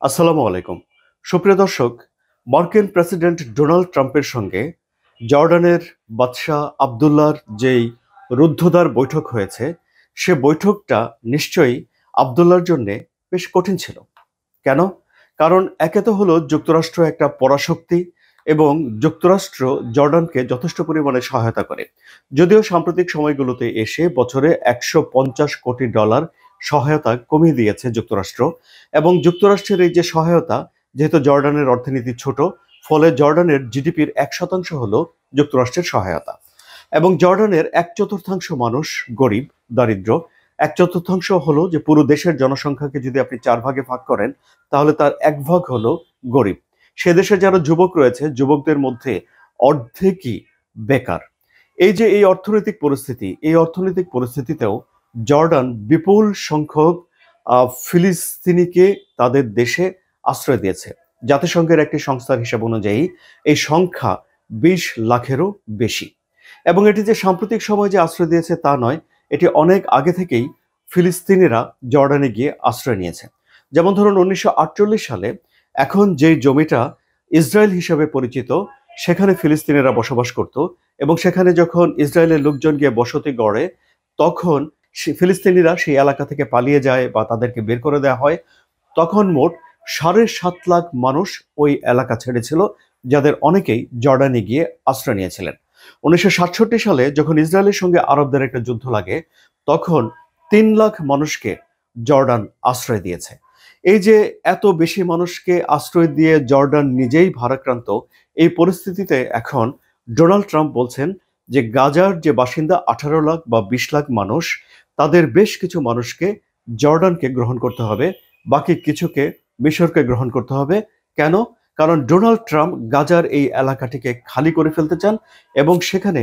আসসালামু আলাইকুম। সুপ্রিয় দর্শক, মার্কিন প্রেসিডেন্ট ডোনাল্ড ট্রাম্পের সঙ্গে জর্ডানের বাদশাহ আবদুল্লাহর যেই রুদ্ধদ্বার বৈঠক হয়েছে, সে বৈঠকটা নিশ্চয়ই আবদুল্লাহর জন্যে বেশ কঠিন ছিল। কেন? কারণ একে তো হলো যুক্তরাষ্ট্র একটা পরাশক্তি এবং যুক্তরাষ্ট্র জর্ডানকে যথেষ্ট পরিমাণে সহায়তা করে। যদিও সাম্প্রতিক সময়গুলোতে এসে বছরে $150 কোটি সহায়তা কমিয়ে দিয়েছে যুক্তরাষ্ট্র, এবং যুক্তরাষ্ট্রের এই যে সহায়তা, যেহেতু জর্ডানের অর্থনীতি ছোট, ফলে জর্ডানের জিডিপির 1% হলো যুক্তরাষ্ট্রের সহায়তা। এবং জর্ডানের 1/4 মানুষ গরিব, দারিদ্র। 1/4 হলো যে পুরো দেশের জনসংখ্যাকে যদি আপনি 4 ভাগে ভাগ করেন, তাহলে তার 1 ভাগ হলো গরিব। সে দেশে যারা যুবক রয়েছে, যুবকদের মধ্যে অর্ধেকই বেকার। এই যে এই অর্থনৈতিক পরিস্থিতি, এই অর্থনৈতিক পরিস্থিতিতেও জর্ডান বিপুল সংখ্যক ফিলিস্তিনিকে তাদের দেশে আশ্রয় দিয়েছে। জাতিসংঘের একটি সংস্থার হিসাব অনুযায়ী এই সংখ্যা 20 লাখেরও বেশি। এবং এটি যে সাম্প্রতিক সময় যে আশ্রয় দিয়েছে তা নয়, এটি অনেক আগে থেকেই ফিলিস্তিনিরা জর্ডানে গিয়ে আশ্রয় নিয়েছে। যেমন ধরুন 1948 সালে এখন যেই জমিটা ইসরায়েল হিসাবে পরিচিত, সেখানে ফিলিস্তিনিরা বসবাস করত, এবং সেখানে যখন ইসরায়েলের লোকজন গিয়ে বসতি গড়ে, তখন ফিলিস্তিনিরা সেই এলাকা থেকে পালিয়ে যায় বা তাদেরকে বের করে দেওয়া হয়। তখন মোট 7.5 লাখ মানুষ ওই এলাকা ছেড়েছিল, যাদের অনেকেই জর্ডানে গিয়ে আশ্রয় নিয়েছিলেন। 1967 সালে যখন ইসরায়েলের সঙ্গে আরবদের একটা যুদ্ধ লাগে, তখন 3 লাখ মানুষকে জর্ডান আশ্রয় দিয়েছে। এই যে এত বেশি মানুষকে আশ্রয় দিয়ে জর্ডান নিজেই ভারাক্রান্ত, এই পরিস্থিতিতে এখন ডোনাল্ড ট্রাম্প বলছেন যে গাজার যে বাসিন্দা 18 লাখ বা 20 লাখ মানুষ, তাদের বেশ কিছু মানুষকে জর্ডানকে গ্রহণ করতে হবে, বাকি কিছুকে মিশরকে গ্রহণ করতে হবে। কেন? কারণ ডোনাল্ড ট্রাম্প গাজার এই এলাকাটিকে খালি করে ফেলতে চান, এবং সেখানে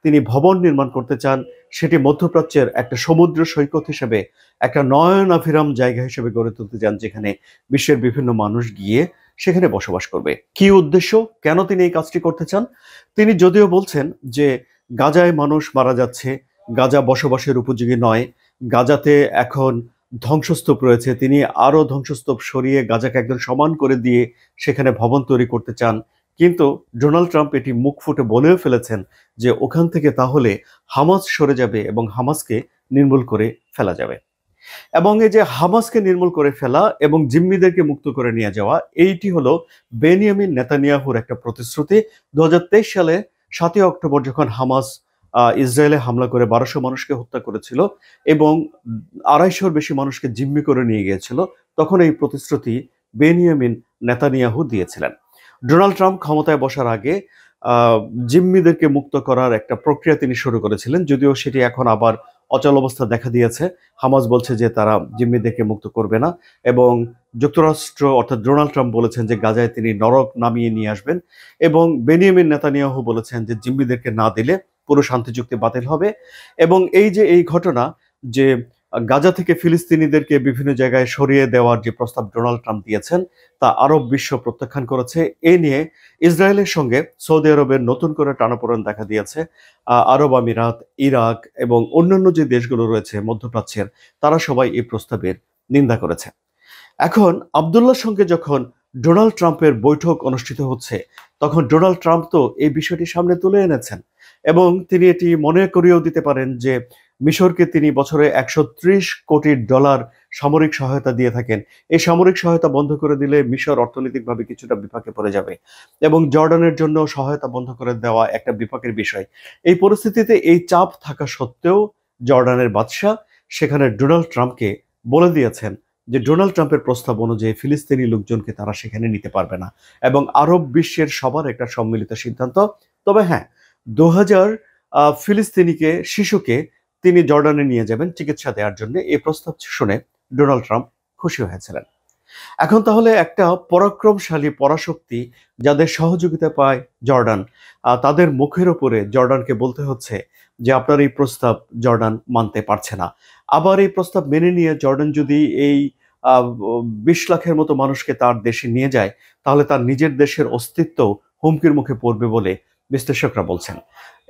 তিনি ভবন নির্মাণ করতে চান। সেটি মধ্যপ্রাচ্যের একটা সমুদ্র সৈকত হিসেবে, একটা নয়নাভিরাম জায়গা হিসেবে গড়ে তুলতে চান, যেখানে বিশ্বের বিভিন্ন মানুষ গিয়ে সেখানে বসবাস করবে। কি উদ্দেশ্য? কেন তিনি এই কাজটি করতে চান? তিনি যদিও বলছেন যে গাজায় মানুষ মারা যাচ্ছে, গাজা বসবাসের উপযোগী নয়, গাজাতে এখন ধ্বংসস্তূপ রয়েছে, তিনি আরো ধ্বংসস্তূপ সরিয়ে গাজাকে একদম সমান করে দিয়ে সেখানে ভবন তৈরি করতে চান। কিন্তু ডোনাল্ড ট্রাম্প এটি মুখ ফুটে বলেও ফেলেছেন যে ওখান থেকে তাহলে হামাস সরে যাবে এবং হামাসকে নির্মূল করে ফেলা যাবে। এবং এই যে হামাসকে নির্মূল করে ফেলা এবং জিম্মিদেরকে মুক্ত করে নিয়ে যাওয়া, এইটি হলো বেনিয়ামিন নেতানিয়াহুর একটা প্রতিশ্রুতি। 2023 সালে 7 অক্টোবর যখন হামাস ইসরায়েলে হামলা করে 1200 মানুষকে হত্যা করেছিল এবং 250-র বেশি মানুষকে জিম্মি করে নিয়ে গিয়েছিল, তখন এই প্রতিশ্রুতি বেনিয়ামিন নেতানিয়াহু দিয়েছিলেন। ডোনাল্ড ট্রাম্প ক্ষমতায় বসার আগে আহ, জিম্মিদেরকে মুক্ত করার একটা প্রক্রিয়া তিনি শুরু করেছিলেন, যদিও সেটি এখন আবার অচল অবস্থা দেখা দিয়েছে। হামাস বলছে যে তারা জিম্মিদেরকে মুক্ত করবে না, এবং যুক্তরাষ্ট্র অর্থাৎ ডোনাল্ড ট্রাম্প বলেছেন যে গাজায় তিনি নরক নামিয়ে নিয়ে আসবেন, এবং বেনিয়ামিন নেতানিয়াহু বলেছেন যে জিম্মিদেরকে না দিলে পুরো শান্তি চুক্তি বাতিল হবে। এবং এই যে এই ঘটনা, যে গাজা থেকে ফিলিস্তিনিদেরকে বিভিন্ন জায়গায় সরিয়ে দেওয়ার যে প্রস্তাব ডোনাল্ড ট্রাম্প দিয়েছেন, তা আরব বিশ্ব প্রত্যাখ্যান করেছে। এ নিয়ে ইসরায়েলের সঙ্গে সৌদি আরবের নতুন করে টানাপোড়েন দেখা দিয়েছে। আরব আমিরাত, ইরাক এবং অন্যান্য যে দেশগুলো রয়েছে মধ্যপ্রাচ্যের, তারা সবাই এই প্রস্তাবের নিন্দা করেছে। এখন আবদুল্লাহর সঙ্গে যখন ডোনাল্ড ট্রাম্পের বৈঠক অনুষ্ঠিত হচ্ছে, তখন ডোনাল্ড ট্রাম্প তো এই বিষয়টি সামনে তুলে এনেছেন, এবং তিনি এটি মনে করিয়েও দিতে পারেন যে মিশরকে তিনি বছরে $130 কোটি সামরিক সহায়তা দিয়ে থাকেন। এই সামরিক সহায়তা বন্ধ করে দিলে মিশর অর্থনৈতিকভাবে কিছুটা বিপাকে পড়ে যাবে, এবং জর্ডানের জন্য সহায়তা বন্ধ করে দেওয়া একটা বিপাকের বিষয়। এই পরিস্থিতিতে এই চাপ থাকা সত্ত্বেও জর্ডানের বাদশাহ সেখানে ডোনাল্ড ট্রাম্পকে বলে দিয়েছেন যে ডোনাল্ড ট্রাম্পের প্রস্তাব অনুযায়ী ফিলিস্তিনি লোকজনকে তারা সেখানে নিতে পারবে না, এবং আরব বিশ্বের সবার একটা সম্মিলিত সিদ্ধান্ত। তবে হ্যাঁ, 2000 ফিলিস্তিনিকে শিশুকে তিনি জর্ডানে নিয়ে যাবেন চিকিৎসা দেওয়ার জন্য। এই প্রস্তাব শুনে ডোনাল্ড ট্রাম্প খুশি হয়েছিলেন। এখন তাহলে একটা পরাক্রমশালী পরাশক্তি, যাদের সহযোগিতা পায় জর্ডান, তাদের মুখের উপরে জর্ডানকে বলতে হচ্ছে যে আপনার এই প্রস্তাব জর্ডান মানতে পারছে না। আবার এই প্রস্তাব মেনে নিয়ে জর্ডান যদি এই 20 লাখের মতো মানুষকে তার দেশে নিয়ে যায়, তাহলে তার নিজের দেশের অস্তিত্ব হুমকির মুখে পড়বে বলে বিশ্লেষকরা বলছেন।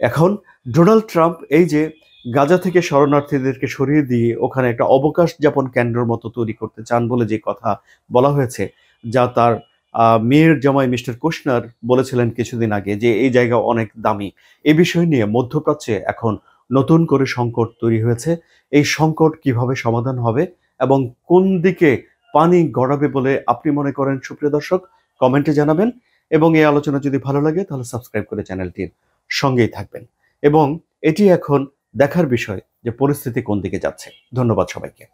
এখন ডোনাল্ড ট্রাম্প এই যে গাজা থেকে শরণার্থীদেরকে সরিয়ে দিয়ে ওখানে একটা অবকাশ যাপন কেন্দ্রের মতো তৈরি করতে চান বলে যে কথা বলা হয়েছে, যা তার মেয়ের জামাই মিস্টার কুশনার বলেছিলেন কিছুদিন আগে যে এই জায়গা অনেক দামি। এই বিষয় নিয়ে মধ্যপ্রাচ্যে এখন নতুন করে সংকট তৈরি হয়েছে। এই সংকট কিভাবে সমাধান হবে এবং কোন দিকে পানি গড়াবে বলে আপনি মনে করেন সুপ্রিয় দর্শক, কমেন্টে জানাবেন। এবং এই আলোচনা যদি ভালো লাগে তাহলে সাবস্ক্রাইব করে চ্যানেলটির সঙ্গেই থাকবেন। এবং এটি এখন দেখার বিষয় যে পরিস্থিতি কোন দিকে যাচ্ছে। ধন্যবাদ সবাইকে।